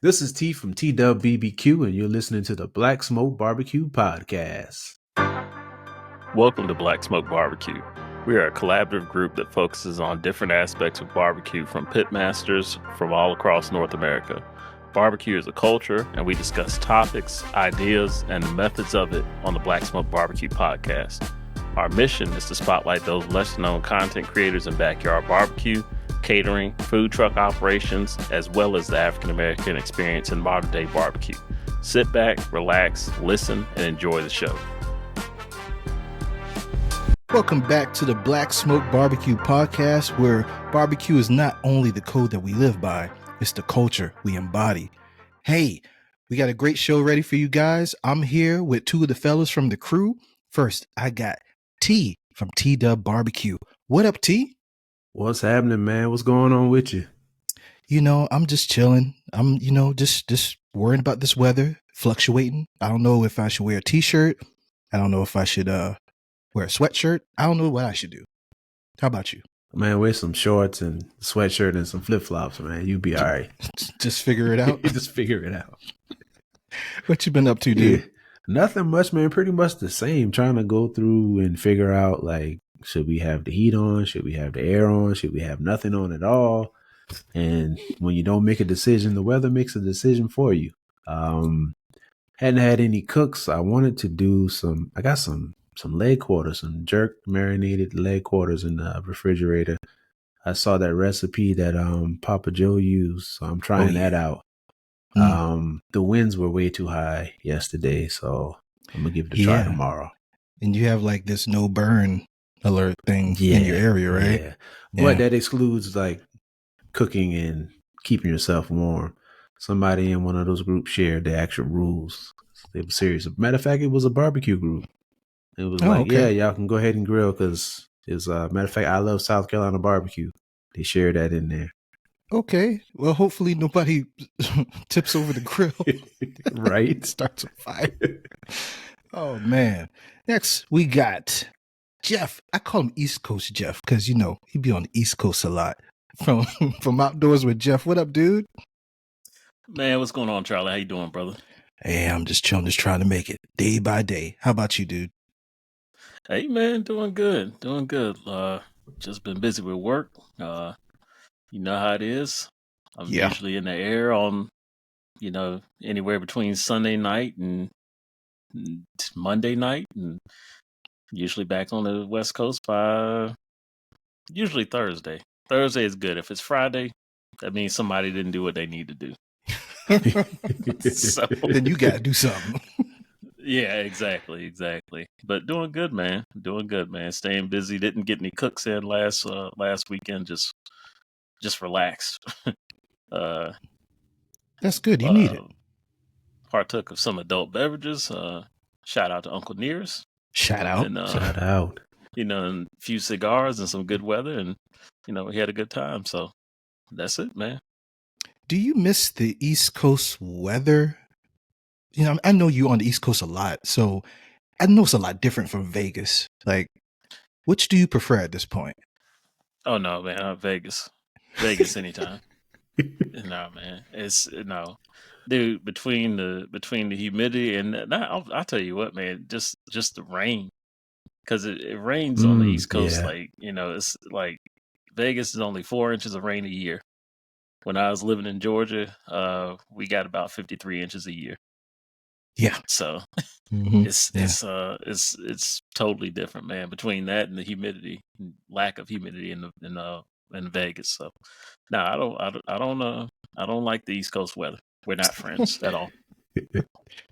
This is T from TWBBQ, and you're listening to the Black Smoke Barbecue Podcast. Welcome to Black Smoke Barbecue. We are a collaborative group that focuses on different aspects of barbecue from pitmasters from all across North America. Barbecue is a culture, and we discuss topics, ideas, and the methods of it on the Black Smoke Barbecue Podcast. Our mission is to spotlight those lesser-known content creators in backyard barbecue, catering, food truck operations, as well as the African American experience in modern day barbecue. Sit back, relax, listen, and enjoy the show. Welcome back to the Black Smoke Barbecue Podcast, where barbecue is not only the code that we live by, it's the culture we embody. Hey, we got a great show ready for you guys. I'm here with two of the fellas from the crew. First, I got T from T-Dub Barbecue. What up, T? What's happening, man? What's going on with you? You know, I'm just chilling. I'm, just worrying about this weather fluctuating. I don't know if I should wear a t-shirt. I don't know if I should wear a sweatshirt. I don't know what I should do. How about you? Man, wear some shorts and sweatshirt and some flip-flops, man. You be all right. Just figure it out. Just figure it out. What you been up to, dude? Yeah. Nothing much, man. Pretty much the same. Trying to go through and figure out, like, should we have the heat on? Should we have the air on? Should we have nothing on at all? And when you don't make a decision, the weather makes a decision for you. Hadn't had any cooks. I wanted to do I got some leg quarters, some jerk marinated leg quarters in the refrigerator. I saw that recipe that Papa Joe used, so I'm trying that out. The winds were way too high yesterday, so I'm gonna give it a try tomorrow. And you have like this no burn alert thing in your area, right? Yeah. But that excludes like cooking and keeping yourself warm. Somebody in one of those groups shared the actual rules. They were serious. Matter of fact, it was a barbecue group. It was y'all can go ahead and grill because it's matter of fact, I love South Carolina barbecue. They share that in there. Okay. Well, hopefully nobody tips over the grill. Right. Starts a fire. Oh, man. Next, we got Jeff. I call him East Coast Jeff because, he be on the East Coast a lot. From Outdoors with Jeff. What up, dude? Man, what's going on, Charlie? How you doing, brother? Hey, I'm just chilling, just trying to make it day by day. How about you, dude? Hey, man, doing good. Just been busy with work. You know how it is. I'm usually in the air on, anywhere between Sunday night and Monday night, and usually back on the West Coast by usually Thursday. Thursday is good. If it's Friday, that means somebody didn't do what they need to do. So then you got to do something. Yeah, exactly. But doing good, man. Staying busy. Didn't get any cooks in last weekend. Just relaxed. That's good. You need it. Partook of some adult beverages. Shout out to Uncle Nears. Shout out. And, shout out. And a few cigars and some good weather, and we had a good time. So that's it, man. Do you miss the East Coast weather? I know you on the East Coast a lot, so I know it's a lot different from Vegas. Like, which do you prefer at this point? Oh no, man, Vegas anytime. No, man, dude. Between the humidity and I'll tell you what, man, just the rain, because it rains on the East Coast. Yeah. Like it's like Vegas is only 4 inches of rain a year. When I was living in Georgia, we got about 53 inches a year. Yeah. So it's totally different, man. Between that and the humidity, lack of humidity in Vegas. So no, I don't like the East Coast weather. We're not friends at all.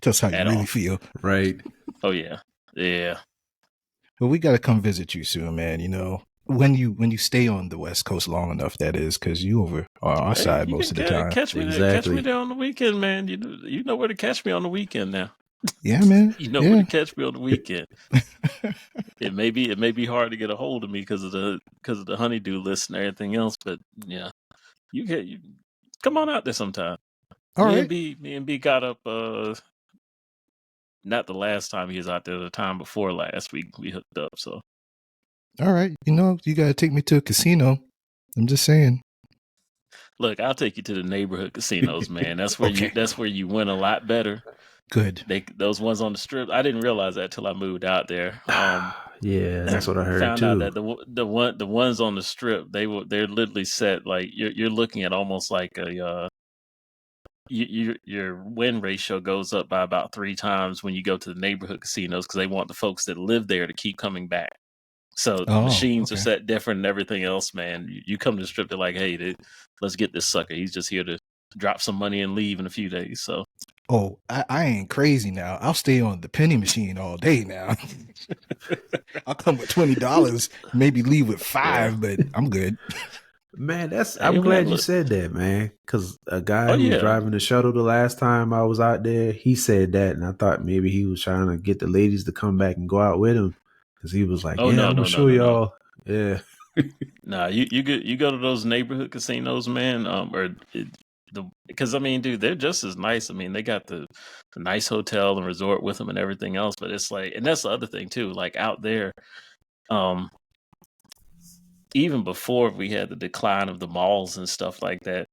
That's how you really feel, right? Oh yeah. Well, we got to come visit you soon, man. When you stay on the West Coast long enough, that is, because you over on our side most of the time. Catch me there on the weekend, man. You know where to catch me on the weekend now. Yeah, man. You know where to catch me on the weekend. It may be hard to get a hold of me because of the honeydew list and everything else, but yeah, you come on out there sometime. All right. Me and B got up. Not the last time he was out there. The time before last week we hooked up. So. All right. You got to take me to a casino. I'm just saying. Look, I'll take you to the neighborhood casinos, man. That's where Okay. you win a lot better. Good. Those ones on the strip. I didn't realize that till I moved out there. Yeah, that's what I heard Found out too. that the ones on the strip, they're literally set like you're looking at almost like a your win ratio goes up by about 3 times when you go to the neighborhood casinos because they want the folks that live there to keep coming back. So the Oh, machines are okay. set different and everything else, man. You come to the strip, they're like, hey, let's get this sucker. He's just here to drop some money and leave in a few days. So Oh, I ain't crazy now. I'll stay on the penny machine all day now. I'll come with $20, maybe leave with yeah. $5, but I'm good. Man, Hey I'm man, glad you look. said that, man. Because a guy Oh who was yeah. driving the shuttle the last time I was out there, he said that, and I thought maybe he was trying to get the ladies to come back and go out with him. Because he was like, Oh "Yeah, no, I'm gonna no, no, show no, no. y'all." Yeah, Nah, you go to those neighborhood casinos, man. Because I mean, dude, they're just as nice. I mean, they got the nice hotel and resort with them and everything else. But it's like, and that's the other thing too. Like out there, um, even before we had the decline of the malls and stuff like that,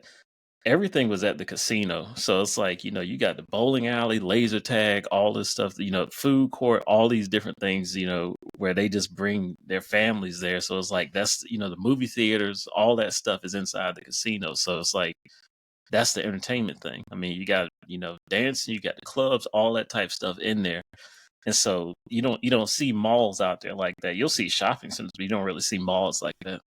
everything was at the casino. So it's like, you got the bowling alley, laser tag, all this stuff, food court, all these different things, where they just bring their families there. So it's like that's, the movie theaters, all that stuff is inside the casino. So it's like that's the entertainment thing. I mean, you got, dancing, you got the clubs, all that type stuff in there. And so you don't see malls out there like that. You'll see shopping centers, but you don't really see malls like that.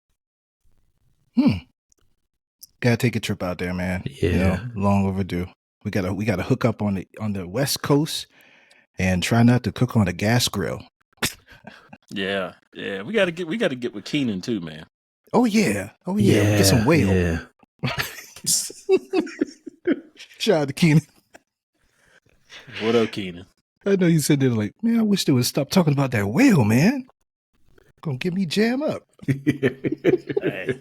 Gotta take a trip out there, man. yeah, Long overdue. We gotta hook up on the West Coast and try not to cook on a gas grill. Yeah, yeah. We gotta get with Keenan too, man. Oh yeah. We'll get some yeah, whale. yeah. Shout out to Keenan. What up, Keenan? I know you said there like, man, I wish they would stop talking about that whale, man. Gonna get me jam up. Hey.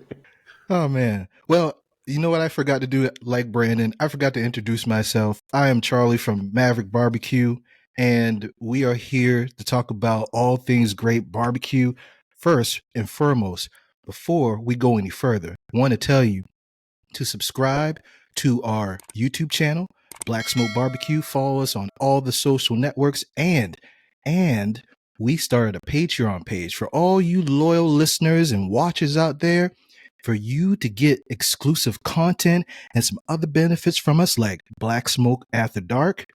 Oh man. Well, you know what I forgot to do, like Brandon? I forgot to introduce myself. I am Charlie from Maverick Barbecue, and we are here to talk about all things great barbecue. First and foremost, before we go any further, I want to tell you to subscribe to our YouTube channel, Black Smoke Barbecue. Follow us on all the social networks, and we started a Patreon page for all you loyal listeners and watchers out there, for you to get exclusive content and some other benefits from us, like Black Smoke After Dark.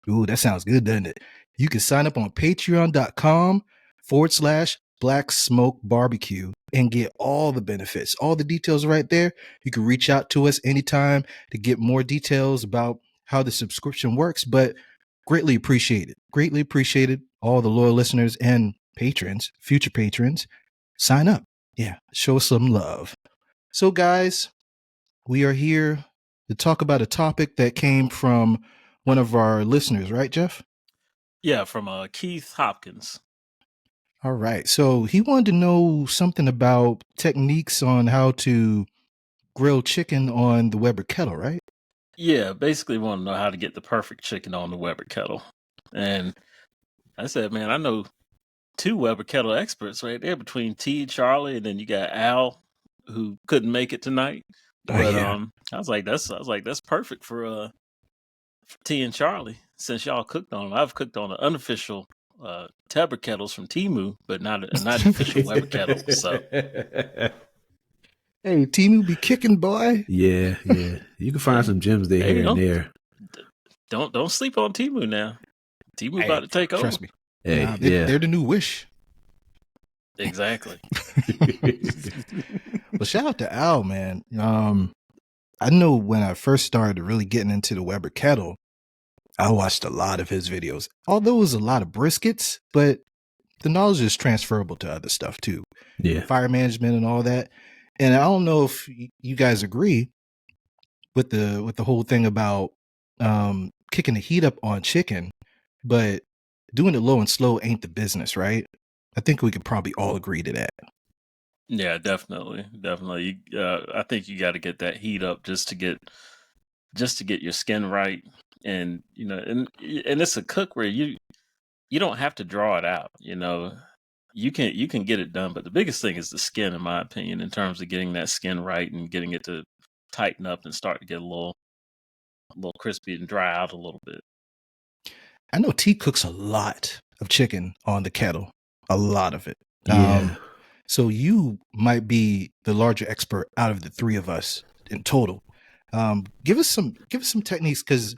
Ooh, that sounds good, doesn't it? You can sign up on patreon.com/Black Smoke Barbecue and get all the benefits, all the details right there. You can reach out to us anytime to get more details about how the subscription works, but greatly appreciated. Greatly appreciated. All the loyal listeners and patrons, future patrons, sign up. Yeah, show us some love. So, guys, we are here to talk about a topic that came from one of our listeners, right, Jeff? Yeah, from Keith Hopkins. All right. So he wanted to know something about techniques on how to grill chicken on the Weber kettle, right? Yeah, basically want to know how to get the perfect chicken on the Weber kettle. And I said, man, I know 2 Weber kettle experts right there between T and Charlie, and then you got Al, who couldn't make it tonight. Oh, But yeah. I was like, that's perfect for T and Charlie, since y'all cooked on them. I've cooked on the unofficial Tebber kettles from Timu, but not an official Weber kettle. So Hey, Timu be kicking, boy. yeah, yeah. You can find hey, some gems there hey, here and there. don't sleep on Timu now. Timu Hey, about to take over. trust me. Hey, Nah, yeah. they're the new Wish. Exactly. Well, shout out to Al, man. I know when I first started really getting into the Weber kettle, I watched a lot of his videos. Although it was a lot of briskets, but the knowledge is transferable to other stuff too. Yeah. Fire management and all that. And I don't know if you guys agree with the whole thing about kicking the heat up on chicken, but doing it low and slow ain't the business, right? I think we could probably all agree to that. Yeah, definitely. I think you got to get that heat up just to get your skin right, and and it's a cook where you don't have to draw it out. You can get it done, but the biggest thing is the skin, in my opinion, in terms of getting that skin right and getting it to tighten up and start to get a little crispy and dry out a little bit. I know T cooks a lot of chicken on the kettle, a lot of it. Yeah. So you might be the larger expert out of the three of us in total. Give us some techniques, because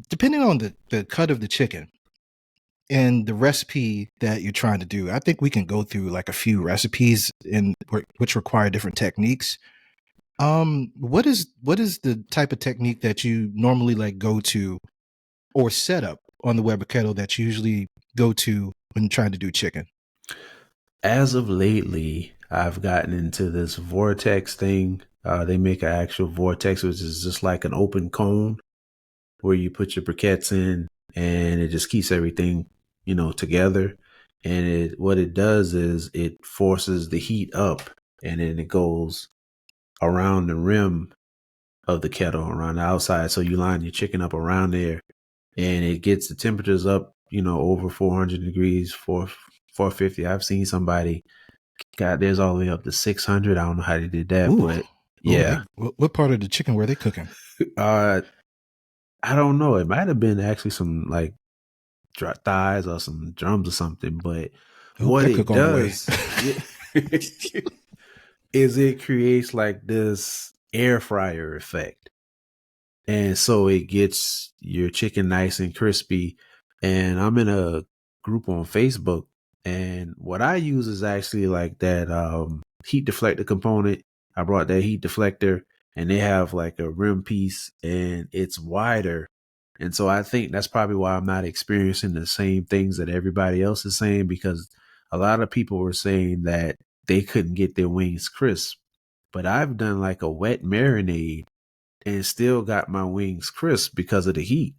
depending on the cut of the chicken and the recipe that you're trying to do, I think we can go through like a few recipes which require different techniques. What is the type of technique that you normally like go to or set up on the Weber kettle that you usually go to when trying to do chicken? As of lately, I've gotten into this vortex thing. They make an actual vortex, which is just like an open cone where you put your briquettes in, and it just keeps everything, together. And what it does is it forces the heat up, and then it goes around the rim of the kettle, around the outside. So you line your chicken up around there, and it gets the temperatures up, over 400 degrees, 450. I've seen somebody got theirs all the way up to 600. I don't know how they did that, Ooh. but yeah. What part of the chicken were they cooking? I don't know. It might have been actually some like thighs or some drums or something, but what That it cook all the way. does is it creates like this air fryer effect. And so it gets your chicken nice and crispy. And I'm in a group on Facebook, and what I use is actually like that heat deflector component. I brought that heat deflector, and they have like a rim piece, and it's wider. And so I think that's probably why I'm not experiencing the same things that everybody else is saying, because a lot of people were saying that they couldn't get their wings crisp. But I've done like a wet marinade and still got my wings crisp because of the heat.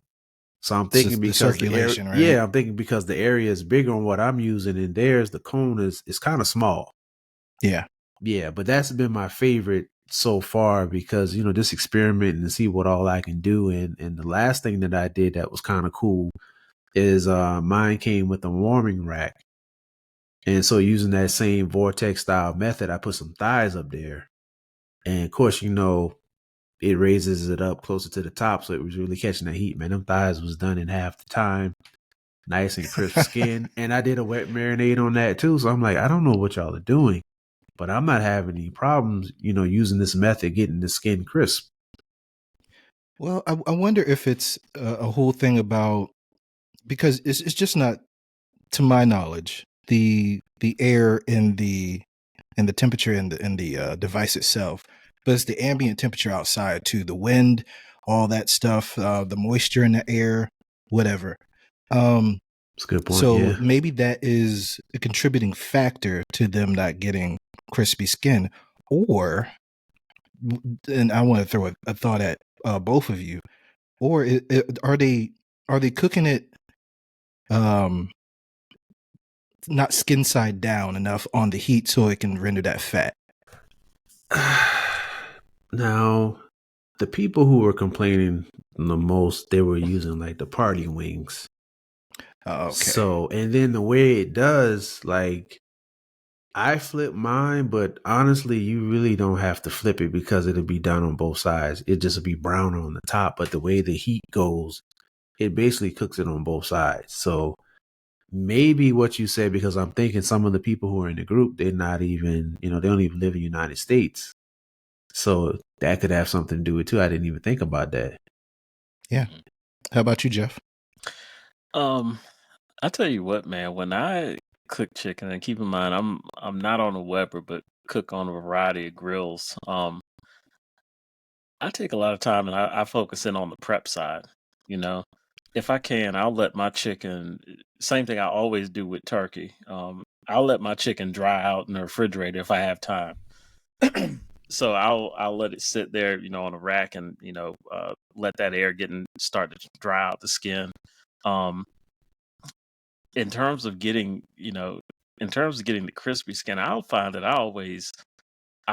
So I'm It's thinking the because circulation, right? yeah, I'm thinking because the area is bigger on what I'm using, and theirs, the cone is kind of small. Yeah. Yeah, but that's been my favorite so far, because just experimenting and see what all I can do. And the last thing that I did that was kind of cool is mine came with a warming rack. And so using that same vortex style method, I put some thighs up there. And of course, it raises it up closer to the top, so it was really catching the heat, man. Them thighs was done in half the time. Nice and crisp skin. And I did a wet marinade on that too. So I'm like, I don't know what y'all are doing, but I'm not having any problems, using this method, getting the skin crisp. Well, I wonder if it's a whole thing about, because it's just not, to my knowledge, the air in the temperature in the device itself, but it's the ambient temperature outside too, the wind, all that stuff, the moisture in the air, whatever. That's a good point. So Yeah. maybe that is a contributing factor to them not getting crispy skin. Or, and I want to throw a thought at both of you, or are they cooking it not skin side down enough on the heat so it can render that fat? Now, the people who were complaining the most, they were using like the party wings. Okay. So, and then the way it does, like, I flip mine, but honestly, you really don't have to flip it because it'll be done on both sides. It just will be brown on the top, but the way the heat goes, it basically cooks it on both sides. So maybe what you said, because I'm thinking some of the people who are in the group, they're not even, they don't even live in the United States. So that could have something to do with it too. I didn't even think about that. Yeah. How about you, Jeff? I tell you what, man, when I cook chicken, and keep in mind I'm not on a Weber, but cook on a variety of grills. I take a lot of time, and I focus in on the prep side. You know, if I can, I'll let my chicken. Same thing I always do with turkey. I'll let my chicken dry out in the refrigerator if I have time. So I'll let it sit there, on a rack, and let that air start to dry out the skin. Um, in terms of getting, the crispy skin, I'll find that I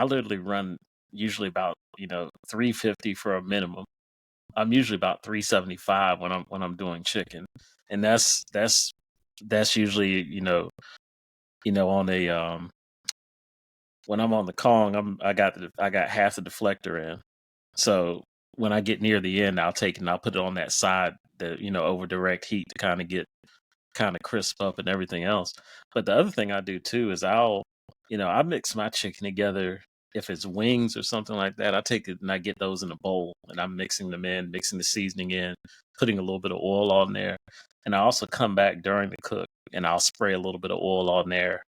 literally run usually about 350 for a minimum. I'm usually about 375 when I'm doing chicken, and that's usually on when I'm on the Kong, I got half the deflector in. So when I get near the end, I'll take it and I'll put it on that side that over direct heat to kind of get kind of crisp up and everything else. But the other thing I do too is I mix my chicken together. If it's wings or something like that, I take it and I get those in a bowl and I'm mixing them in, mixing the seasoning in, putting a little bit of oil on there. And I also come back during the cook and I'll spray a little bit of oil on there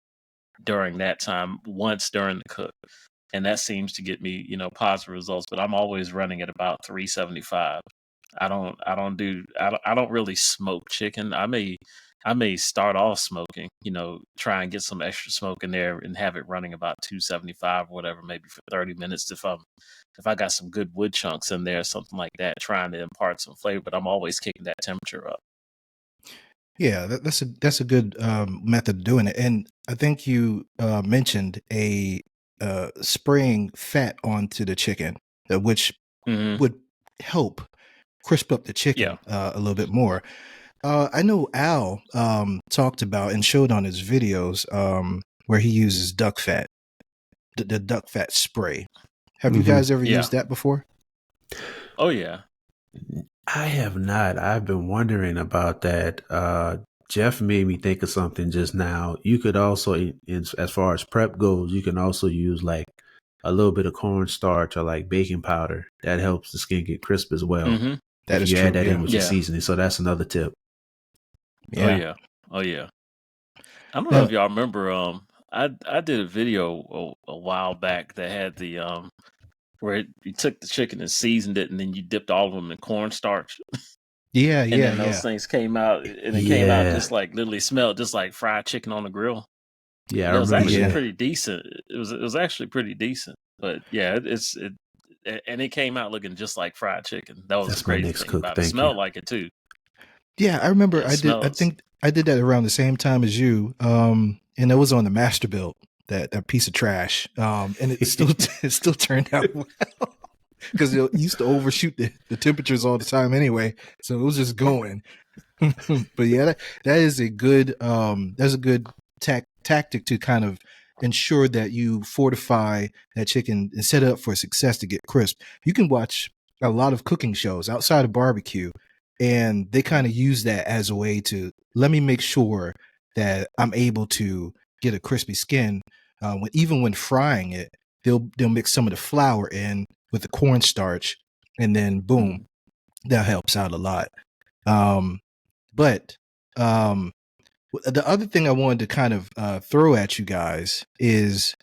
during that time once during the cook. And that seems to get me, positive results, but I'm always running at about 375. I don't really smoke chicken. I may start off smoking, try and get some extra smoke in there and have it running about 275 or whatever, maybe for 30 minutes if I got some good wood chunks in there, something like that, trying to impart some flavor, but I'm always kicking that temperature up. Yeah, that's a good method of doing it. And I think you mentioned a spraying fat onto the chicken, which would help crisp up the chicken a little bit more. I know Al talked about and showed on his videos where he uses duck fat, the duck fat spray. Have you guys ever used that before? Oh, yeah. I have not. I've been wondering about that. Jeff made me think of something just now. You could also, as far as prep goes, you can also use like a little bit of cornstarch or like baking powder. That helps the skin get crisp as well. Mm-hmm. That if is you true. add that in with your seasoning. So that's another tip. Yeah. Oh yeah. I don't know if y'all remember. I did a video a while back that had the where you took the chicken and seasoned it, and then you dipped all of them in cornstarch. And then those things came out, and it came out just like literally smelled just like fried chicken on the grill. Yeah, and it was actually pretty decent. It was actually pretty decent. But yeah, it came out looking just like fried chicken. That was the crazy thing about it. It smelled like it too. Yeah, I remember I think I did that around the same time as you. And it was on the master build, that piece of trash. And it still turned out well. Because it used to overshoot the temperatures all the time anyway. So it was just going. But yeah, that is a good that's a good tactic to kind of ensure that you fortify that chicken and set it up for success to get crisp. You can watch a lot of cooking shows outside of barbecue, and they kind of use that as a way to let me make sure that I'm able to get a crispy skin. Even when frying it, they'll mix some of the flour in with the cornstarch, and then boom, that helps out a lot. But the other thing I wanted to kind of throw at you guys is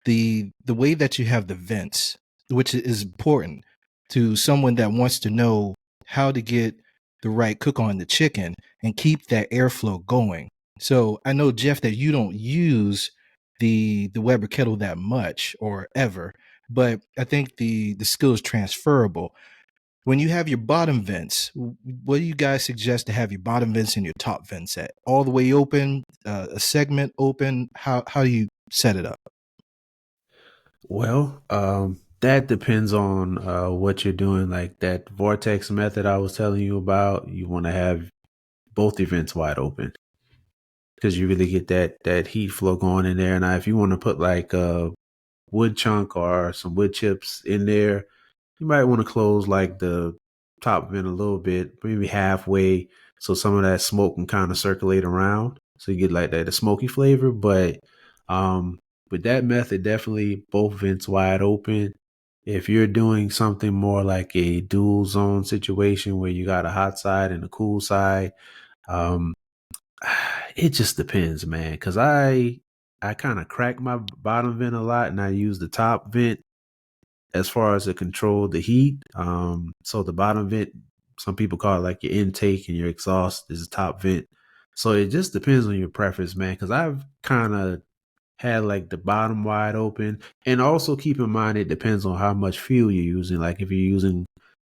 the way that you have the vents, which is important to someone that wants to know how to get the right cook on the chicken and keep that airflow going. So I know, Jeff, that you don't use the Weber kettle that much or ever, but I think the skill is transferable. When you have your bottom vents, what do you guys suggest to have your bottom vents and your top vents at? All the way open, a segment open? How do you set it up? Well, that depends on what you're doing. Like that vortex method I was telling you about, you want to have both your vents wide open because you really get that heat flow going in there. Now, if you want to put like a wood chunk or some wood chips in there, you might want to close like the top vent a little bit, maybe halfway, so some of that smoke can kind of circulate around, so you get like that a smoky flavor. But with that method, definitely both vents wide open. If you're doing something more like a dual zone situation where you got a hot side and a cool side, um, it just depends, man. Because I kind of crack my bottom vent a lot, and I use the top vent as far as to control the heat. So the bottom vent, some people call it like your intake, and your exhaust is the top vent. So it just depends on your preference, man. Because I've kind of had like the bottom wide open, and also keep in mind it depends on how much fuel you're using. Like if you're using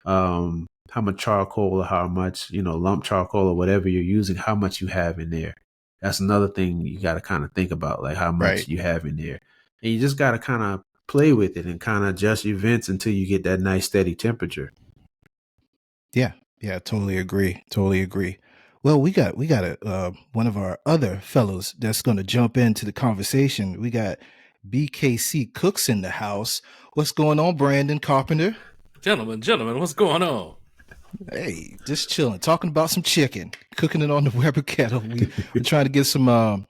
how much charcoal or how much lump charcoal or whatever you're using, how much you have in there. That's another thing you got to kind of think about, like how much you have in there, and you just got to kind of play with it and kind of adjust your vents until you get that nice steady temperature. Yeah, totally agree. Well, we got one of our other fellows that's going to jump into the conversation. We got BKC Cooks in the house. What's going on, Brandon Carpenter? Gentlemen, what's going on? Hey, just chilling, talking about some chicken, cooking it on the Weber kettle. We're trying to get some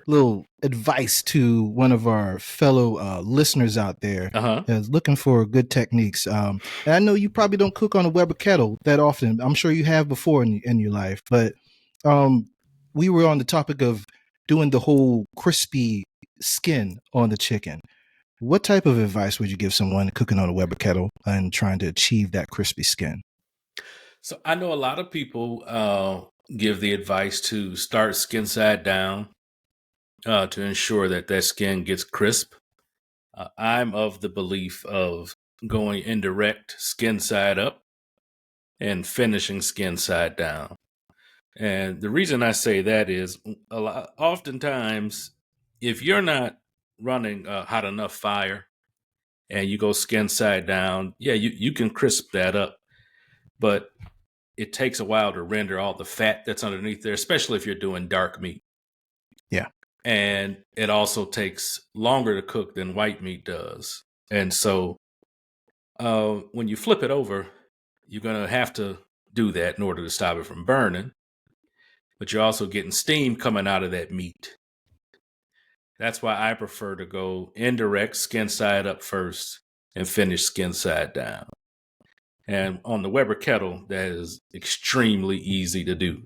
little advice to one of our fellow listeners out there that's looking for good techniques. And I know you probably don't cook on a Weber kettle that often. I'm sure you have before in your life, but we were on the topic of doing the whole crispy skin on the chicken. What type of advice would you give someone cooking on a Weber kettle and trying to achieve that crispy skin? So I know a lot of people give the advice to start skin side down to ensure that skin gets crisp. I'm of the belief of going indirect skin side up and finishing skin side down. And the reason I say that is oftentimes if you're not running a hot enough fire and you go skin side down, yeah, you can crisp that up. But it takes a while to render all the fat that's underneath there, especially if you're doing dark meat. Yeah. And it also takes longer to cook than white meat does. And so when you flip it over, you're going to have to do that in order to stop it from burning. But you're also getting steam coming out of that meat. That's why I prefer to go indirect skin side up first and finish skin side down. And on the Weber kettle, that is extremely easy to do.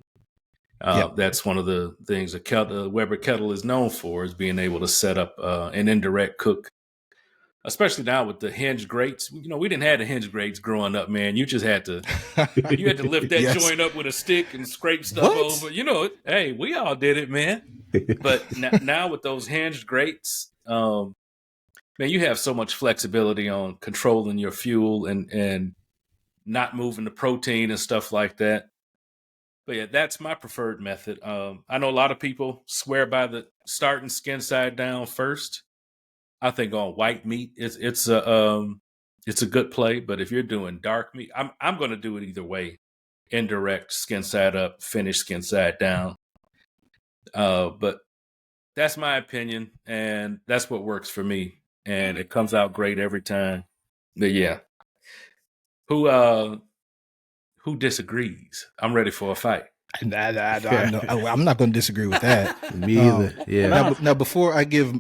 That's one of the things the Weber kettle is known for, is being able to set up an indirect cook, especially now with the hinge grates. You know, we didn't have the hinge grates growing up, man. You just had to lift that joint up with a stick and scrape stuff over. You know, hey, we all did it, man. But now with those hinged grates, man, you have so much flexibility on controlling your fuel and not moving the protein and stuff like that. But yeah, that's my preferred method. I know a lot of people swear by the starting skin side down first. I think on white meat, it's a good play. But if you're doing dark meat, I'm going to do it either way: indirect skin side up, finish skin side down. But that's my opinion, and that's what works for me, and it comes out great every time. But yeah, who disagrees? I'm ready for a fight. I'm not going to disagree with that. Me either. Yeah. Now, before I give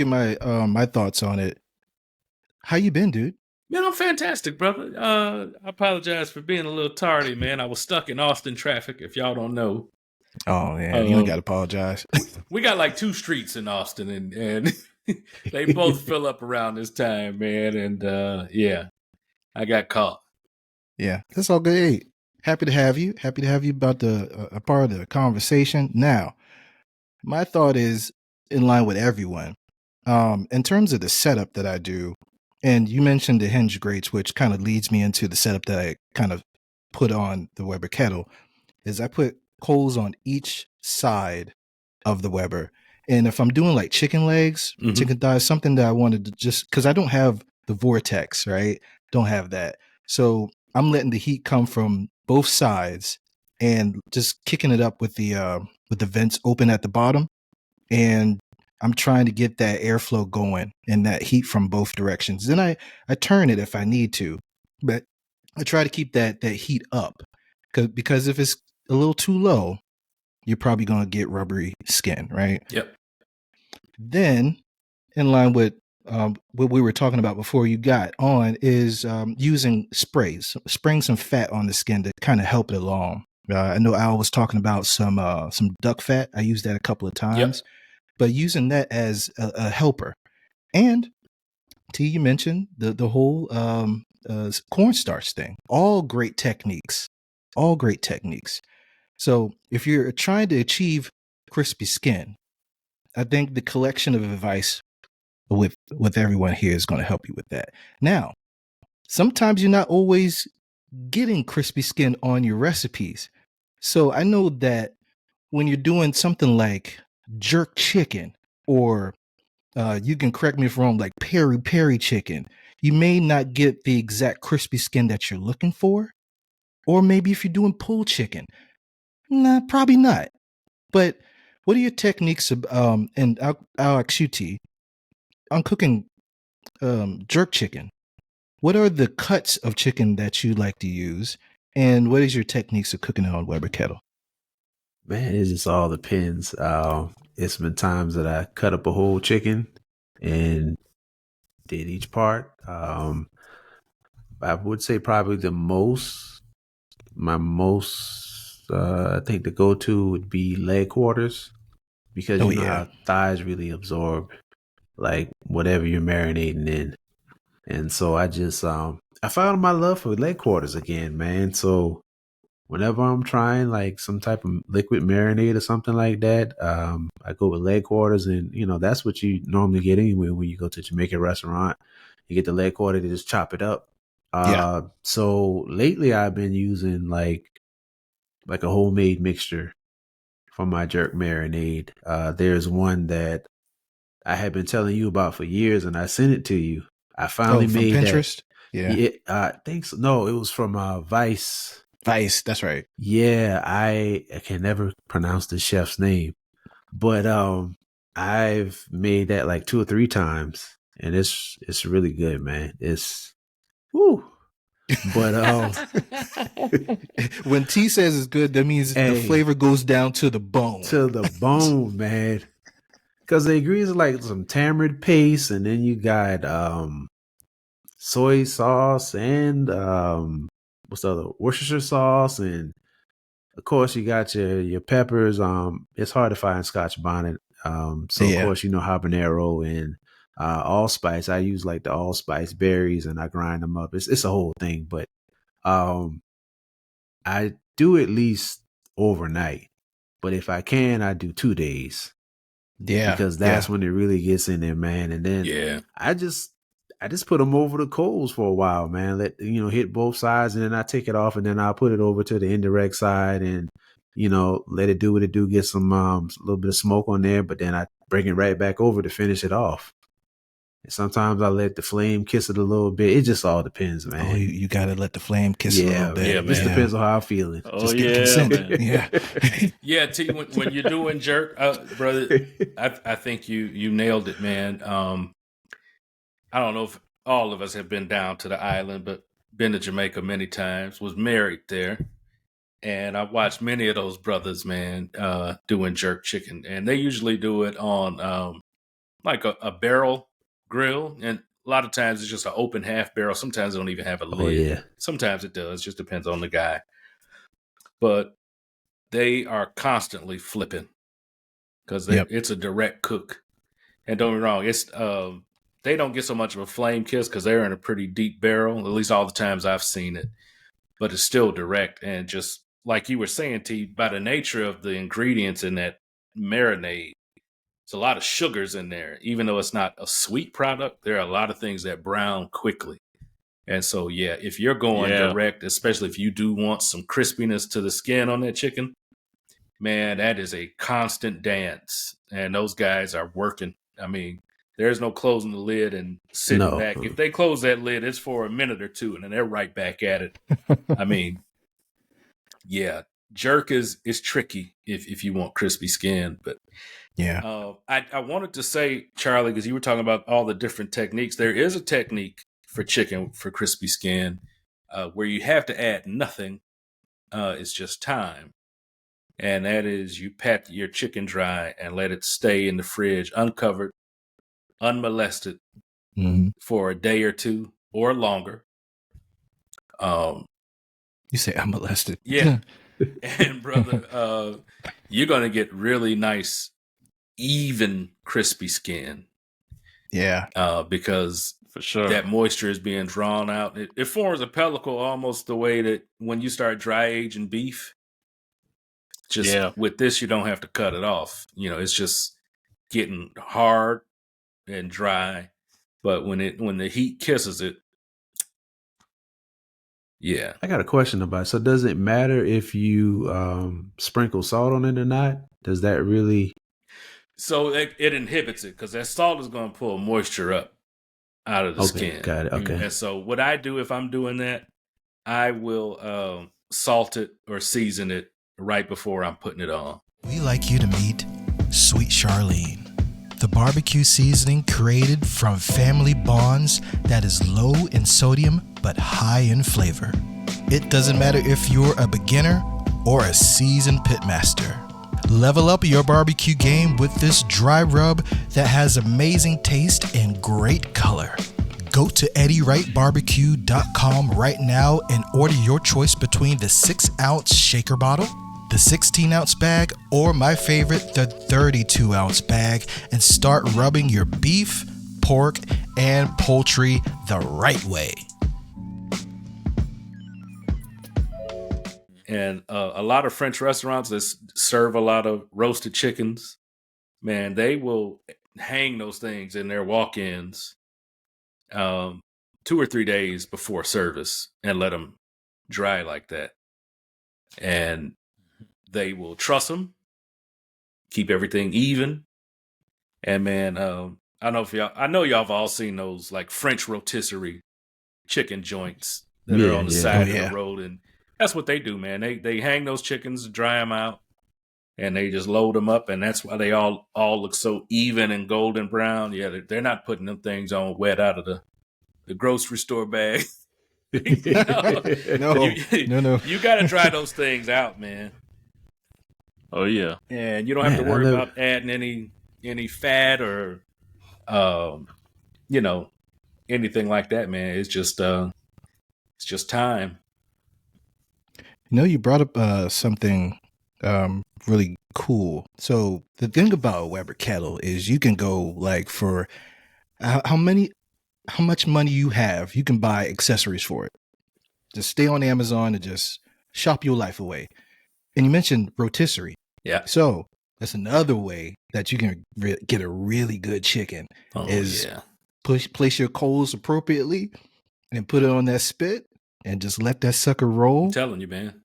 my my thoughts on it, how you been, dude? Man, I'm fantastic, brother. I apologize for being a little tardy, man. I was stuck in Austin traffic, if y'all don't know. Oh, man, you don't got to apologize. We got like 2 streets in Austin, and they both fill up around this time, man. And yeah, I got caught. Yeah, that's all good. Hey, happy to have you. Happy to have you about a part of the conversation. Now, my thought is in line with everyone. In terms of the setup that I do, and you mentioned the hinge grates, which kind of leads me into the setup that I kind of put on the Weber kettle, is I put coals on each side of the Weber. And if I'm doing like chicken legs, chicken thighs, something that I wanted to just, because I don't have the vortex, right? Don't have that. So I'm letting the heat come from both sides and just kicking it up with the vents open at the bottom. And I'm trying to get that airflow going and that heat from both directions. Then I turn it if I need to, but I try to keep that heat up because if it's a little too low, you're probably going to get rubbery skin, right? Yep. Then, in line with what we were talking about before you got on, is using spraying some fat on the skin to kind of help it along. I know Al was talking about some duck fat. I used that a couple of times, but using that as a helper. And T, you mentioned the whole cornstarch thing. All great techniques. So if you're trying to achieve crispy skin, I think the collection of advice with everyone here is going to help you with that. Now, sometimes you're not always getting crispy skin on your recipes. So I know that when you're doing something like jerk chicken, or you can correct me if I'm wrong, like peri chicken, you may not get the exact crispy skin that you're looking for. Or maybe if you're doing pulled chicken, nah, probably not. But what are your techniques? And I'll ask you, T, on cooking jerk chicken, what are the cuts of chicken that you like to use, and what is your techniques of cooking it on Weber kettle? Man, it just all depends. It's been times that I cut up a whole chicken and did each part. I would say probably my most, I think the go-to would be leg quarters, because Oh you know yeah. how thighs really absorb like whatever you're marinating in. And so I found my love for leg quarters again, man. So whenever I'm trying like some type of liquid marinade or something like that, I go with leg quarters, and that's what you normally get anyway when you go to a Jamaican restaurant. You get the leg quarter to just chop it up. Yeah. So lately I've been using like a homemade mixture for my jerk marinade. There's one that I had been telling you about for years, and I sent it to you. I finally Oh, from made that. Pinterest? Yeah. Yeah, I think so. No, it was from Vice. Vice, that's right. Yeah, I can never pronounce the chef's name, but I've made that like 2 or 3 times, and it's really good, man. It's whoo. But When T says it's good, that means the hey, flavor goes down to the bone. to the bone, man. Because the ingredients are like some tamarind paste, and then you got soy sauce and what's the other, Worcestershire sauce, and of course you got your peppers. It's hard to find Scotch bonnet. So of Yeah. course habanero and allspice. I use like the allspice berries, and I grind them up. It's a whole thing, but I do at least overnight. But if I can, I do 2 days, Yeah. because that's when it really gets in there, man. And then Yeah. I just put them over the coals for a while, man. Let hit both sides, and then I take it off, and then I'll put it over to the indirect side, and let it do what it do. Get some a little bit of smoke on there, but then I bring it right back over to finish it off. And sometimes I let the flame kiss it a little bit. It just all depends, man. Oh, you got to let the flame kiss it a little bit. Yeah, It just man. depends on how I'm feeling. Oh, Just get yeah, consent. man. Yeah. Yeah, T, when you're doing jerk, brother, I think you nailed it, man. I don't know if all of us have been down to the island, but been to Jamaica many times, was married there. And I watched many of those brothers, man, doing jerk chicken. And they usually do it on like a barrel grill. And a lot of times it's just an open half barrel. Sometimes they don't even have a lid. Oh yeah. Sometimes it does. Just depends on the guy. But they are constantly flipping because it's a direct cook. And don't get me wrong, it's they don't get so much of a flame kiss because they're in a pretty deep barrel, at least all the times I've seen it. But it's still direct, and just like you were saying, T, by the nature of the ingredients in that marinade, there's a lot of sugars in there. Even though it's not a sweet product, there are a lot of things that brown quickly. And so, yeah, if you're going direct, especially if you do want some crispiness to the skin on that chicken, man, that is a constant dance. And those guys are working. I mean, there's no closing the lid and sitting back. If they close that lid, it's for a minute or two, and then they're right back at it. I mean, yeah, jerk is tricky if you want crispy skin. But yeah, I wanted to say, Charlie, because you were talking about all the different techniques. There is a technique for chicken for crispy skin where you have to add nothing. It's just time. And that is you pat your chicken dry and let it stay in the fridge uncovered, unmolested for a day or two or longer. You say I'm molested. Yeah. And brother, you're going to get really nice, even crispy skin. Yeah. Because for sure that moisture is being drawn out. It forms a pellicle almost the way that when you start dry aging beef. Just with this, you don't have to cut it off. It's just getting hard and dry. But when the heat kisses it, yeah. I got a question about it. So does it matter if you sprinkle salt on it or not? Does that really? So it inhibits it because that salt is going to pull moisture up out of the skin. Got it. Okay. And so what I do if I'm doing that, I will salt it or season it right before I'm putting it on. We like you to meet Sweet Charlene. the barbecue seasoning created from family bonds that is low in sodium but high in flavor. It doesn't matter if you're a beginner or a seasoned pitmaster. Level up your barbecue game with this dry rub that has amazing taste and great color. Go to EddieWrightBarbecue.com right now and order your choice between the 6-ounce shaker bottle, the 16-ounce bag, or my favorite, the 32-ounce bag, and start rubbing your beef, pork, and poultry the right way. And a lot of French restaurants that serve a lot of roasted chickens, man, they will hang those things in their walk-ins 2 or 3 days before service and let them dry like that. And they will truss them, keep everything even. And man, I know y'all have all seen those like French rotisserie chicken joints that are on the side of the road, and that's what they do, man. They hang those chickens, dry them out, and they just load them up, and that's why they all look so even and golden brown. Yeah, they're not putting them things on wet out of the grocery store bag. No. You got to dry those things out, man. Oh yeah, and you don't have to worry about adding any fat or anything like that, man. It's just time. You brought up something really cool. So the thing about Weber Kettle is you can go like for how much money you have, you can buy accessories for it. Just stay on Amazon and just shop your life away. And you mentioned rotisserie. Yeah. So that's another way that you can get a really good chicken place your coals appropriately and put it on that spit and just let that sucker roll. I'm telling you, man.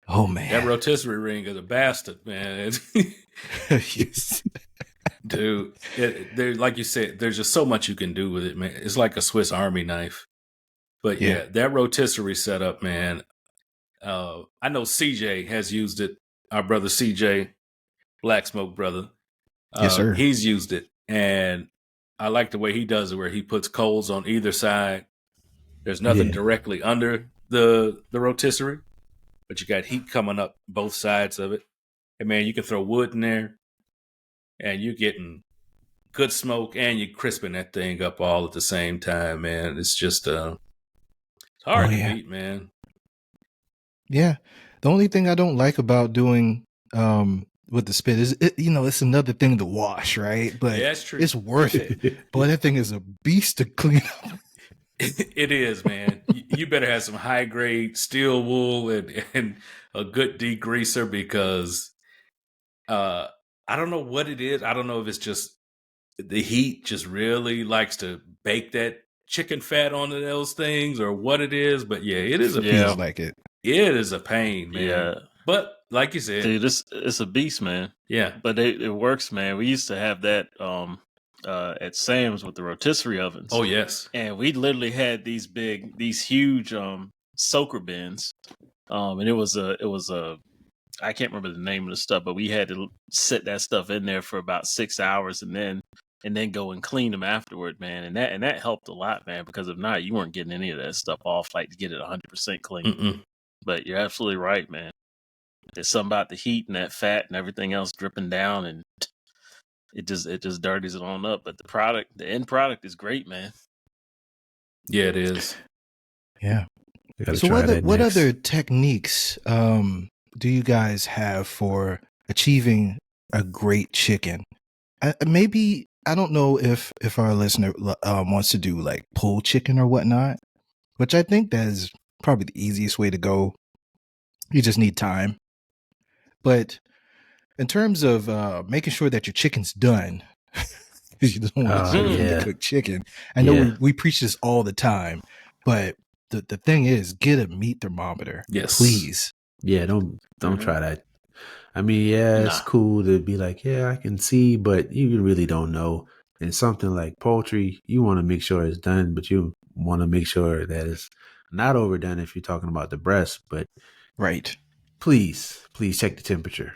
Oh, man. That rotisserie ring is a bastard, man. Yes. Dude, like you said, there's just so much you can do with it, man. It's like a Swiss Army knife. But yeah, that rotisserie setup, man. I know CJ has used it. Our brother CJ, Black Smoke brother. Yes, sir. He's used it. And I like the way he does it, where he puts coals on either side. There's nothing directly under the rotisserie, but you got heat coming up both sides of it. And man, you can throw wood in there, and you're getting good smoke, and you're crisping that thing up all at the same time, man. It's just it's hard to beat, man. Yeah. The only thing I don't like about doing with the spit is, it's another thing to wash, right? But that's true. It's worth it. Boy, that thing is a beast to clean up. It is, man. You better have some high grade steel wool and a good degreaser, because I don't know what it is. I don't know if it's just the heat just really likes to bake that chicken fat onto those things or what it is. But yeah, it is feels like it. It is a pain, man. Yeah. But like you said, dude, it's a beast, man. Yeah. But it works, man. We used to have that at Sam's with the rotisserie ovens. Oh yes. And we literally had these huge soaker bins. And it was a I can't remember the name of the stuff, but we had to sit that stuff in there for about 6 hours and then go and clean them afterward, man. And that helped a lot, man, because if not, you weren't getting any of that stuff off like to get it 100% clean. Mm-mm. But you're absolutely right, man. There's something about the heat and that fat and everything else dripping down, and it just dirties it on up. But the end product is great, man. Yeah, it is. Yeah. So what other techniques do you guys have for achieving a great chicken? Maybe, I don't know if our listener wants to do like pulled chicken or whatnot, which I think that is probably the easiest way to go. You just need time. But in terms of making sure that your chicken's done, because you don't want to cook chicken. I know we preach this all the time, but the thing is, get a meat thermometer. Yes. Please. Yeah, don't try that. I mean, it's cool to be like, I can see, but you really don't know. And something like poultry, you want to make sure it's done, but you want to make sure that it's not overdone if you're talking about the breast. But right. Please check the temperature.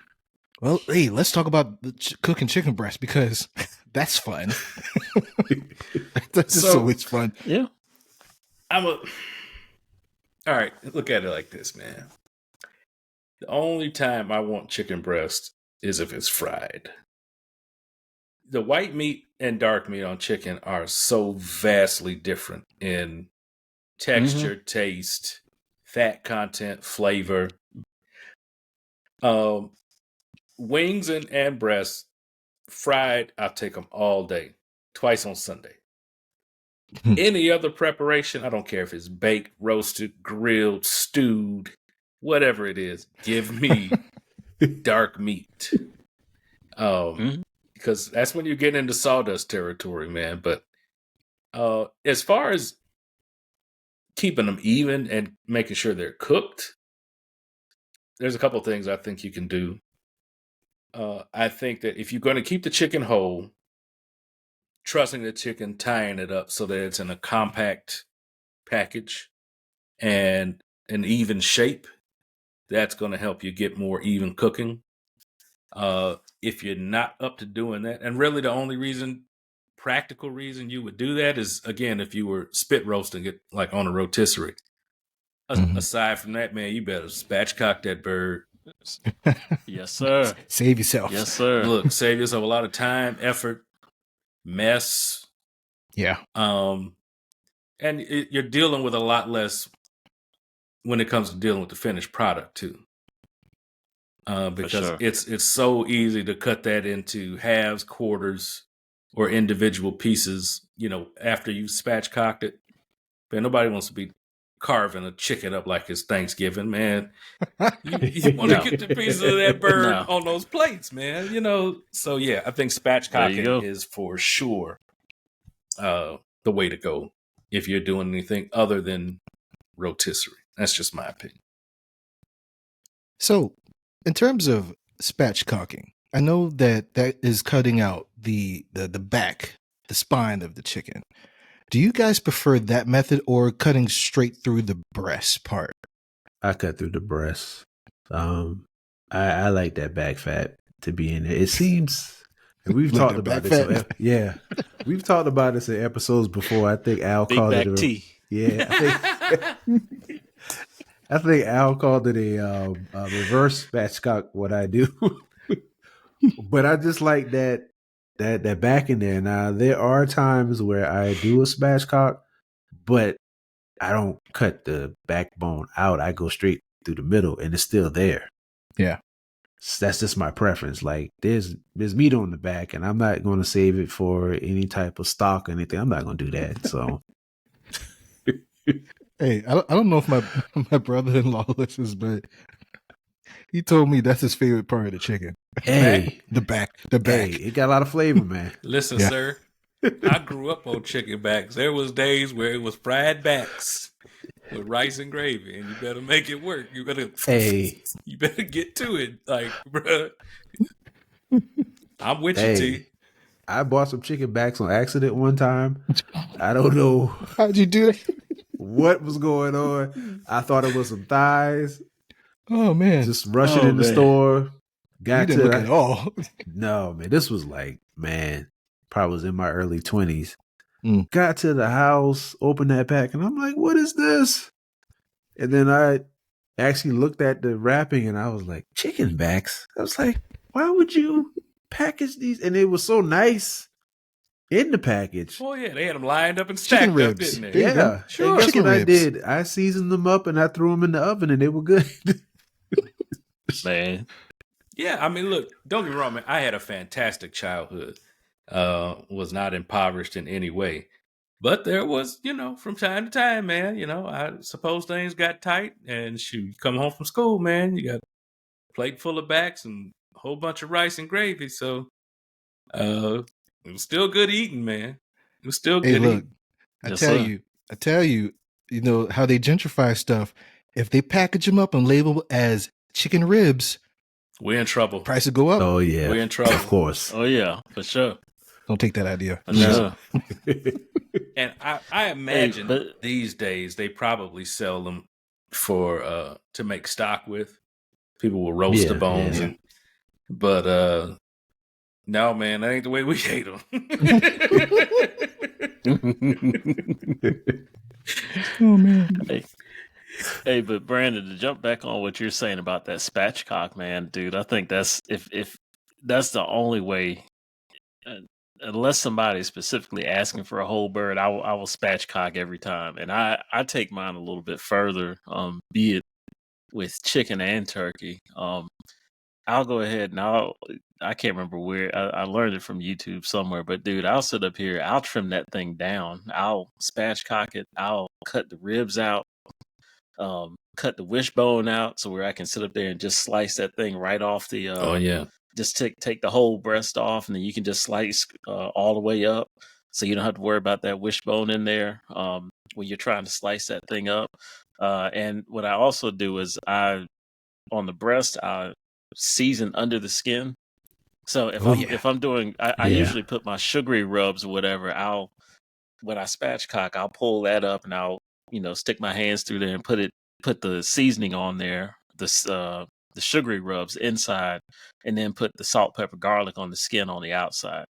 Well, hey, let's talk about cooking chicken breast, because That's fun. That's just always fun. Yeah. All right, look at it like this, man. The only time I want chicken breast is if it's fried. The white meat and dark meat on chicken are so vastly different in texture, taste, fat content, flavor. Wings and breasts, fried, I'll take them all day, twice on Sunday. Any other preparation, I don't care if it's baked, roasted, grilled, stewed, whatever it is, give me dark meat. Because that's when you're getting into sawdust territory, man. But as far as keeping them even and making sure they're cooked, there's a couple of things I think you can do. I think that if you're going to keep the chicken whole, trussing the chicken, tying it up so that it's in a compact package and an even shape, that's going to help you get more even cooking. If you're not up to doing that, and really the only practical reason you would do that is, again, if you were spit roasting it like on a rotisserie. Aside from that, man, you better spatchcock that bird. Yes, sir. Save yourself. Yes, sir. Look, save yourself a lot of time, effort, mess. Yeah. And you're dealing with a lot less when it comes to dealing with the finished product too. Because it's so easy to cut that into halves, quarters, or individual pieces, after you spatchcocked it. Man, nobody wants to be carving a chicken up like it's Thanksgiving, man. You want to get the pieces of that bird on those plates, man. So yeah, I think spatchcocking is for sure the way to go if you're doing anything other than rotisserie. That's just my opinion. So, in terms of spatchcocking, I know that is cutting out the back, the spine of the chicken. Do you guys prefer that method or cutting straight through the breast part? I cut through the breast. I like that back fat to be in there. It seems, and we've talked about this. We've talked about this in episodes before. I think Al Big called back it. tea. Yeah, I think Al called it a reverse spatchcock. What I do, but I just like that back in there. Now there are times where I do a spatchcock, but I don't cut the backbone out. I go straight through the middle, and it's still there. Yeah, that's just my preference. Like there's meat on the back, and I'm not going to save it for any type of stock or anything. I'm not going to do that. So, hey, I don't know if my brother-in-law listens, but he told me that's his favorite part of the chicken. Hey, the back. Hey, it got a lot of flavor, man. Listen, sir, I grew up on chicken backs. There was days where it was fried backs with rice and gravy, and you better make it work. You better get to it, like, bruh. I'm with you, T. I bought some chicken backs on accident one time. I don't know. How'd you do that? What was going on? I thought it was some thighs. Oh man! Just rushing in the store. You didn't look at all. No, man. This was like, man, probably was in my early 20s. Got to the house, opened that pack, and I'm like, what is this? And then I actually looked at the wrapping, and I was like, chicken backs? I was like, why would you package these? And it was so nice in the package. Oh, yeah. They had them lined up and stacked up, didn't they? Yeah. Sure. And guess chicken what ribs. I did? I seasoned them up, and I threw them in the oven, and they were good. Man. Yeah, I mean, look, don't get me wrong, man. I had a fantastic childhood. Was not impoverished in any way. But there was, from time to time, man, I suppose things got tight. And you come home from school, man, you got a plate full of backs and a whole bunch of rice and gravy. So it was still good eating, man. It was still good eating. I tell you, how they gentrify stuff. If they package them up and label as chicken ribs, we're in trouble. Price will go up. Oh, yeah. We're in trouble. Of course. Oh, yeah, for sure. Don't take that idea. No. And I imagine these days they probably sell them for to make stock with. People will roast the bones. But No, man, that ain't the way we ate them. Oh man. Hey, but Brandon, to jump back on what you're saying about that spatchcock, man, dude, I think that's if that's the only way. Uh, Unless somebody's specifically asking for a whole bird, I will spatchcock every time, and I take mine a little bit further. Be it with chicken and turkey. I'll go ahead and I can't remember where I learned it from YouTube somewhere, but dude, I'll sit up here, I'll trim that thing down, I'll spatchcock it, I'll cut the ribs out, cut the wishbone out, so where I can sit up there and just slice that thing right off the. Oh yeah. Just take the whole breast off, and then you can just slice all the way up, so you don't have to worry about that wishbone in there when you're trying to slice that thing up. And what I also do is on the breast, I season under the skin. So if I'm doing, I Yeah. usually put my sugary rubs or whatever. When I spatchcock, I'll pull that up and I'll stick my hands through there and put the seasoning on there, the sugary rubs inside, and then put the salt, pepper, garlic on the skin on the outside.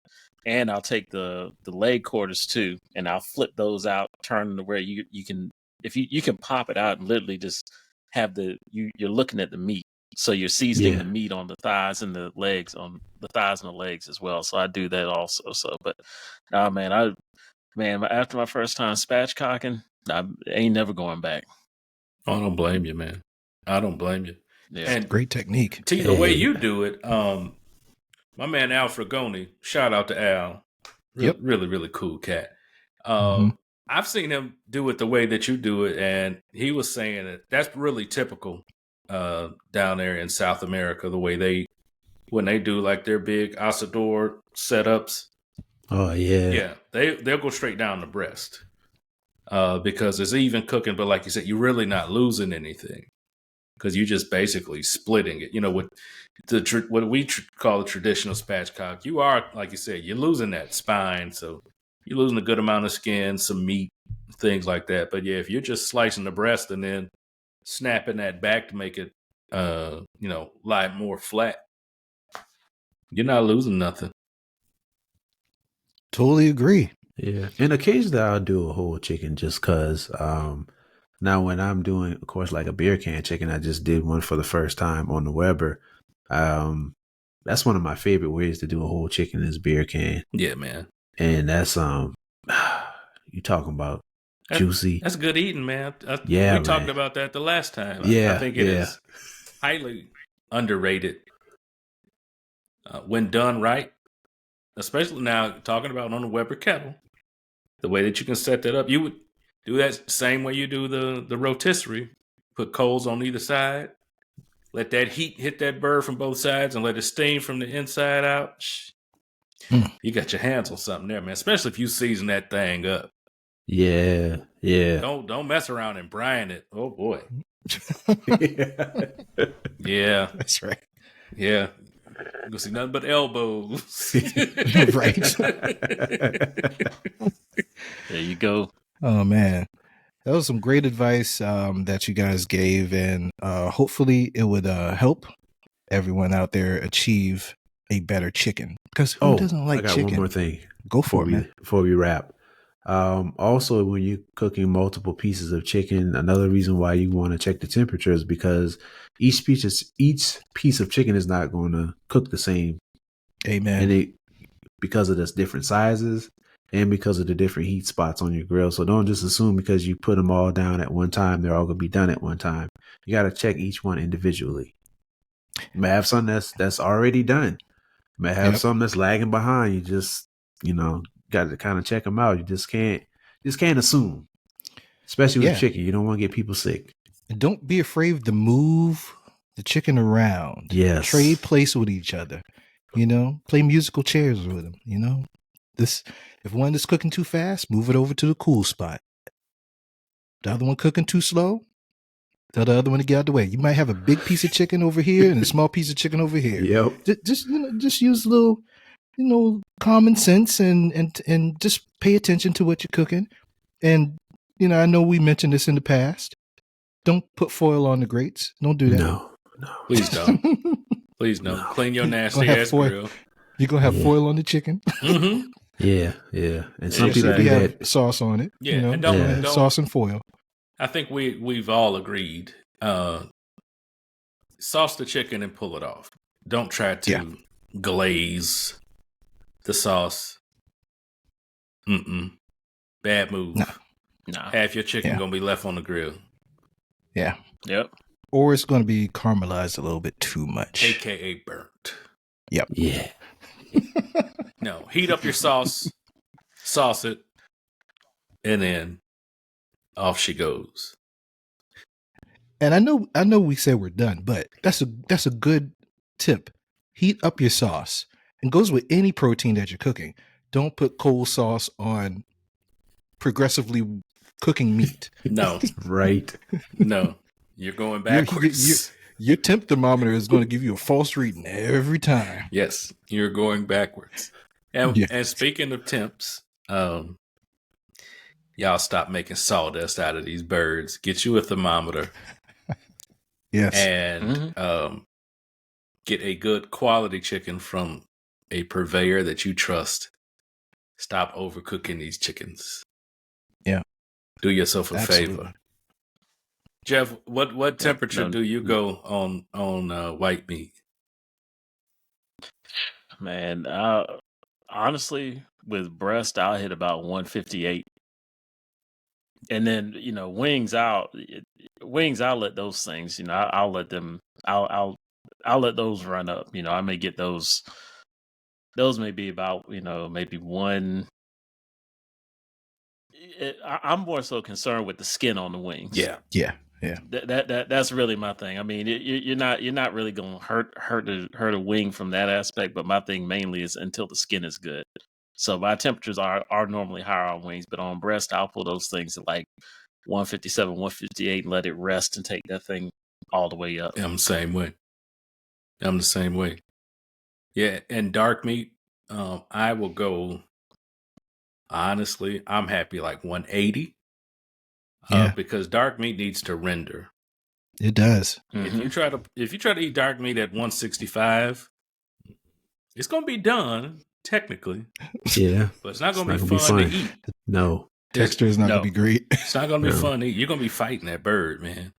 And I'll take the leg quarters too, and I'll flip those out, turn them to where you can, if you can pop it out and literally just have you're looking at the meat. So you're seasoning the meat on the thighs and the legs, on the thighs and the legs as well. So I do that also. So, but man, after my first time spatchcocking, I ain't never going back. I don't blame you, man. I don't blame you. Yeah. And Great technique. T, the way you do it, my man Al Fragoni, shout out to Al. Really, really cool cat. I've seen him do it the way that you do it, and he was saying that that's really typical down there in South America, the way when they do like their big asador setups. Oh yeah. Yeah, they'll go straight down the breast because it's even cooking, but like you said, you're really not losing anything because you're just basically splitting it. With what we call the traditional spatchcock, you are, like you said, you're losing that spine, so you're losing a good amount of skin, some meat, things like that. But yeah, if you're just slicing the breast and then snapping that back to make it, lie more flat, you're not losing nothing. Totally agree. Yeah. And occasionally I'll do a whole chicken just because now when I'm doing, of course, like a beer can chicken, I just did one for the first time on the Weber. That's one of my favorite ways to do a whole chicken is beer can. Yeah, man. And that's you talking about juicy. That's good eating, man. We man. talked about that the last time. Yeah, I think it is highly underrated when done right. Especially now, talking about on the Weber kettle, the way that you can set that up, you would do that same way you do the rotisserie. Put coals on either side, let that heat hit that bird from both sides, and let it steam from the inside out. You got your hands on something there, man. Especially if you season that thing up. Yeah. Don't mess around and brine it. Oh boy. Yeah, that's right. Yeah. You're gonna see nothing but elbows. Right. There you go. Oh man, that was some great advice that you guys gave, and hopefully it would help everyone out there achieve a better chicken. Because who doesn't like I got chicken? one more thing. Go for it, man. Before we wrap. Also, when you're cooking multiple pieces of chicken, another reason why you want to check the temperature is because each piece of chicken is not going to cook the same. Amen. And because of the different sizes and because of the different heat spots on your grill. So don't just assume because you put them all down at one time, they're all going to be done at one time. You got to check each one individually. You may have some that's already done. You may have some that's lagging behind. You just, got to kind of check them out. You just can't assume, especially with chicken. You don't want to get people sick. And don't be afraid to move the chicken around. Yes. Trade place with each other. Play musical chairs with them. If one is cooking too fast, move it over to the cool spot. The other one cooking too slow, tell the other one to get out of the way. You might have a big piece of chicken over here and a small piece of chicken over here. Yep. Just use a little, common sense and just pay attention to what you're cooking. And, I know we mentioned this in the past. Don't put foil on the grates. Don't do that. No. Please don't. Please don't. Clean your nasty ass grill. You're gonna have Yeah. foil on the chicken. Mm-hmm. Yeah. And some Exactly. people We do have that. sauce on it. Yeah, You know, and have don't. sauce and foil. I think we've all agreed. Sauce the chicken and pull it off. Don't try to glaze the sauce. Bad move. No. Nah. Half your chicken Yeah. gonna be left on the grill, Yeah. Yep. Or it's gonna be caramelized a little bit too much. aka burnt. Yep. Yeah. No, heat up your sauce it, and then off she goes. And I know we said we're done, but that's a good tip. Heat up your sauce. And goes with any protein that you're cooking. Don't put cold sauce on progressively cooking meat. No, Right. no, you're going backwards. Your temp thermometer is going to give you a false reading every time. Yes, you're going backwards. And Yeah. and speaking of temps, y'all stop making sawdust out of these birds. Get you a thermometer. Yes. And get a good quality chicken from a purveyor that you trust. Stop overcooking these chickens. Yeah. Do yourself a Absolutely. favor. Jeff, what temperature no. do you go on white meat? Man, honestly, with breast, I'll hit about 158. And then, wings out. Wings, I'll let those things, I'll let them, I'll let those run up. I may get those may be about, maybe one. I'm more so concerned with the skin on the wings. Yeah. That's really my thing. I mean, you're not really going to hurt a wing from that aspect. But my thing mainly is until the skin is good. So my temperatures are normally higher on wings, but on breast, I'll pull those things at like 157, 158, and let it rest and take that thing all the way up. I'm the same way. Yeah, and dark meat, I will go. Honestly, I'm happy like 180. Yeah. Because dark meat needs to render. It does. If you try to eat dark meat at 165, it's gonna be done technically. Yeah. But it's not gonna It's be not fun gonna to be eat. No. Texture is not No. going to be great. It's not gonna be No. fun to eat. You're gonna be fighting that bird, man.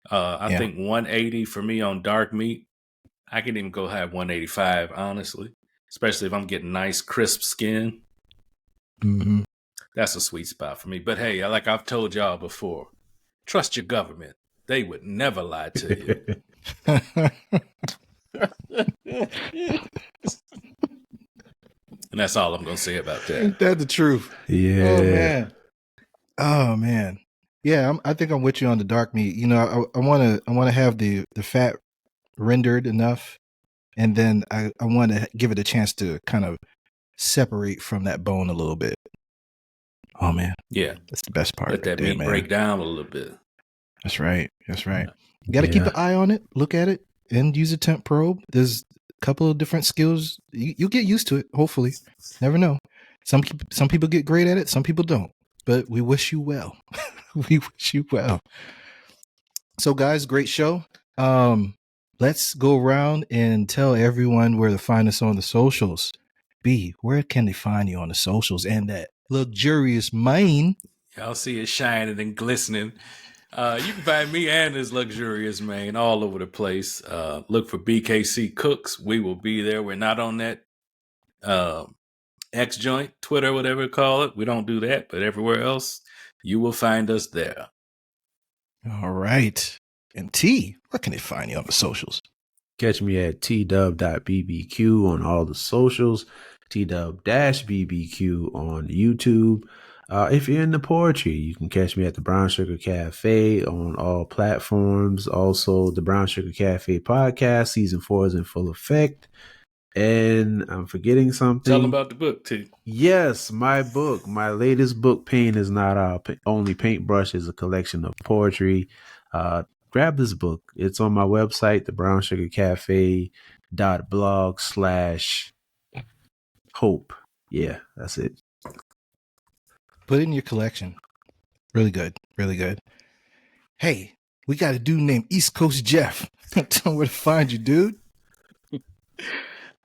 I think 180 for me on dark meat. I can even go high 185, honestly. Especially if I'm getting nice crisp skin. Mm-hmm. That's a sweet spot for me. But hey, like I've told y'all before, trust your government. They would never lie to you. And that's all I'm going to say about that. That's the truth. Yeah. Oh man. Yeah, I think I'm with you on the dark meat. I want to have the fat rendered enough, and then I want to give it a chance to kind of separate from that bone a little bit. Oh man, Yeah. that's the best part. Let that right there, meat man. break down a little bit. That's right. You got to keep an eye on it, look at it, and use a temp probe. There's a couple of different skills. You'll get used to it, hopefully. Never know. Some people get great at it, some people don't. But we wish you well. We wish you well. So, guys, great show. Let's go around and tell everyone where to find us on the socials. B, where can they find you on the socials and that luxurious mane? Y'all see it shining and glistening. You can find me and this luxurious man all over the place. Look for BKC Cooks. We will be there. We're not on that X joint, Twitter, whatever you call it. We don't do that, but everywhere else, you will find us there. All right. And T, where can they find you on the socials? Catch me at tdub.bbq on all the socials, tdub-bbq on YouTube. If you're into poetry, you can catch me at the Brown Sugar Cafe on all platforms. Also, the Brown Sugar Cafe podcast, season 4 is in full effect. And I'm forgetting something. Tell them about the book, T. Yes, my book, my latest book, Pain is Not Our Only Paintbrush, is a collection of poetry. Grab this book. It's on my website, thebrownsugarcafe.blog/hope. Yeah, that's it. Put it in your collection. Really good. Really good. Hey, we got a dude named East Coast Jeff. Tell him where to find you, dude.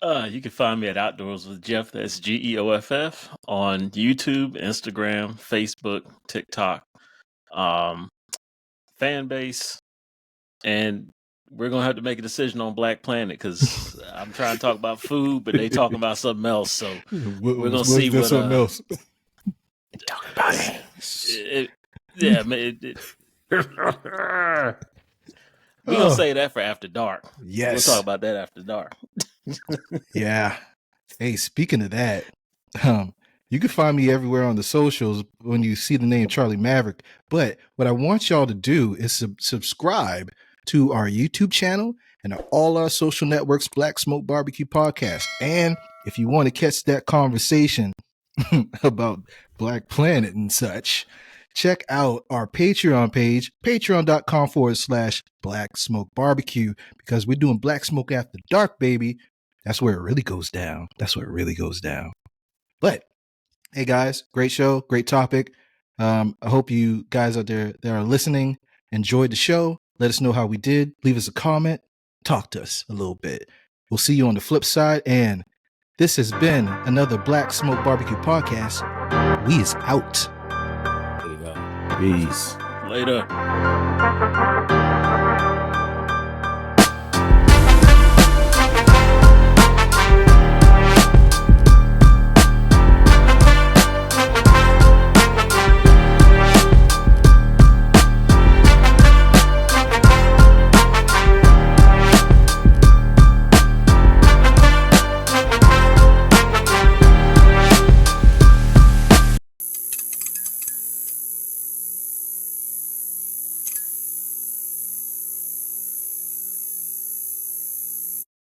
You can find me at Outdoors with Jeff. That's GEOFF on YouTube, Instagram, Facebook, TikTok, fan base, and we're gonna have to make a decision on Black Planet because I'm trying to talk about food, but they talking about something else. So we're gonna see what something else. Talk about it. Yeah, man. We're gonna say that for after dark. Yes. We'll talk about that after dark. Yeah. Hey, speaking of that, you can find me everywhere on the socials when you see the name Charlie Maverick. But what I want y'all to do is subscribe to our YouTube channel and all our social networks, Black Smoke Barbecue Podcast. And if you want to catch that conversation about Black Planet and such, check out our Patreon page, patreon.com/Black Smoke Barbecue, because we're doing Black Smoke After Dark, baby. That's where it really goes down. That's where it really goes down. But hey, guys, great show, great topic. I hope you guys out there that are listening enjoyed the show. Let us know how we did. Leave us a comment. Talk to us a little bit. We'll see you on the flip side. And this has been another Black Smoke Barbecue podcast. We is out. There you go. Peace. Later.